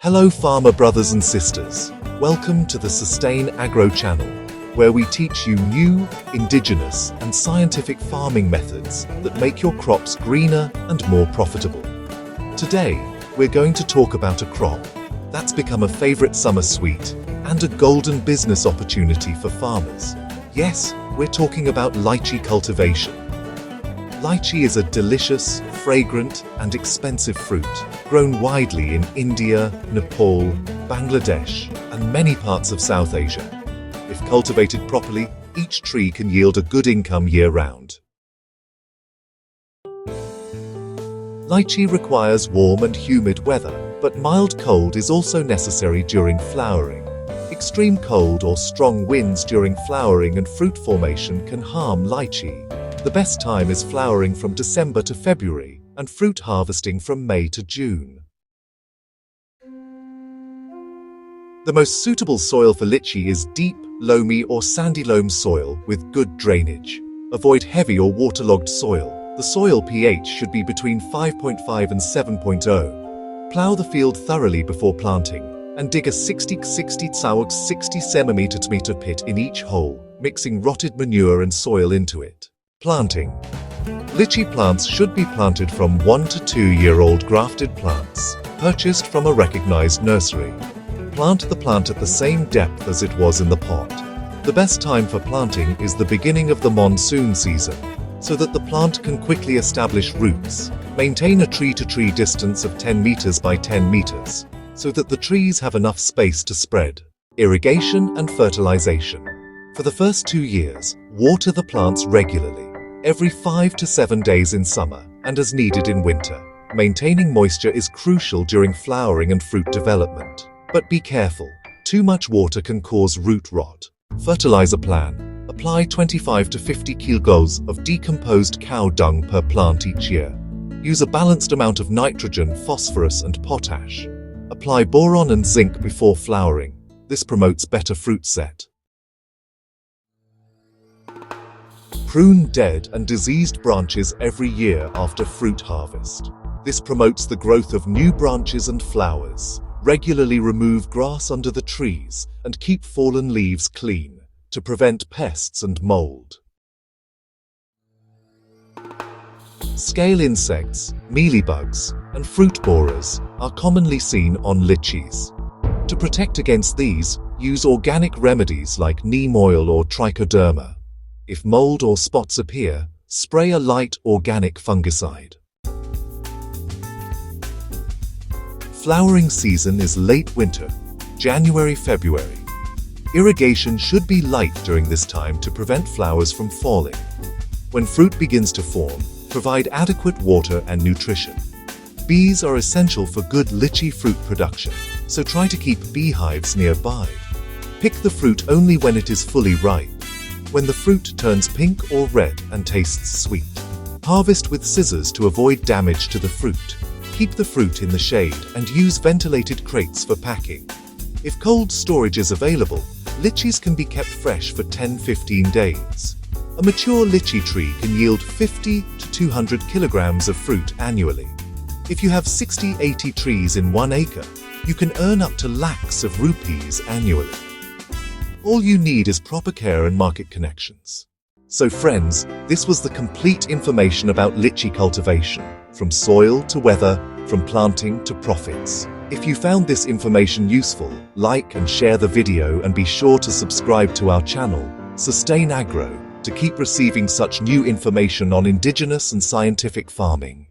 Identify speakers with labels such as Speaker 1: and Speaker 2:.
Speaker 1: Hello farmer brothers and sisters, welcome to the Sustain Agro channel, where we teach you new, indigenous and scientific farming methods that make your crops greener and more profitable. Today, we're going to talk about a crop that's become a favorite summer sweet and a golden business opportunity for farmers. Yes, we're talking about lychee cultivation. Lychee is a delicious, fragrant and expensive fruit, grown widely in India, Nepal, Bangladesh and many parts of South Asia. If cultivated properly, each tree can yield a good income year-round. Lychee requires warm and humid weather, but mild cold is also necessary during flowering. Extreme cold or strong winds during flowering and fruit formation can harm lychee. The best time is flowering from December to February and fruit harvesting from May to June. The most suitable soil for lychee is deep, loamy or sandy loam soil with good drainage. Avoid heavy or waterlogged soil. The soil pH should be between 5.5 and 7.0. Plow the field thoroughly before planting and dig a 60 cm pit in each hole, mixing rotted manure and soil into it. Planting. Lychee plants should be planted from 1 to 2-year-old grafted plants, purchased from a recognized nursery. Plant the plant at the same depth as it was in the pot. The best time for planting is the beginning of the monsoon season, so that the plant can quickly establish roots. Maintain a tree-to-tree distance of 10 meters by 10 meters, so that the trees have enough space to spread. Irrigation and fertilization. For the first 2 years, water the plants regularly, every 5 to 7 days in summer and as needed in winter. Maintaining moisture is crucial during flowering and fruit development. But be careful, too much water can cause root rot. Fertilizer plan. Apply 25 to 50 kilograms of decomposed cow dung per plant each year. Use a balanced amount of nitrogen, phosphorus and potash. Apply boron and zinc before flowering. This promotes better fruit set. Prune dead and diseased branches every year after fruit harvest. This promotes the growth of new branches and flowers. Regularly remove grass under the trees and keep fallen leaves clean to prevent pests and mold. Scale insects, mealybugs, and fruit borers are commonly seen on lychees. To protect against these, use organic remedies like neem oil or trichoderma. If mold or spots appear, spray a light organic fungicide. Flowering season is late winter, January-February. Irrigation should be light during this time to prevent flowers from falling. When fruit begins to form, provide adequate water and nutrition. Bees are essential for good lychee fruit production, so try to keep beehives nearby. Pick the fruit only when it is fully ripe, when the fruit turns pink or red and tastes sweet. Harvest with scissors to avoid damage to the fruit. Keep the fruit in the shade and use ventilated crates for packing. If cold storage is available, lychees can be kept fresh for 10-15 days. A mature lychee tree can yield 50 to 200 kilograms of fruit annually. If you have 60-80 trees in 1 acre, you can earn up to lakhs of rupees annually. All you need is proper care and market connections. So friends, this was the complete information about lychee cultivation, from soil to weather, from planting to profits. If you found this information useful, like and share the video and be sure to subscribe to our channel, Sustain Agro, to keep receiving such new information on indigenous and scientific farming.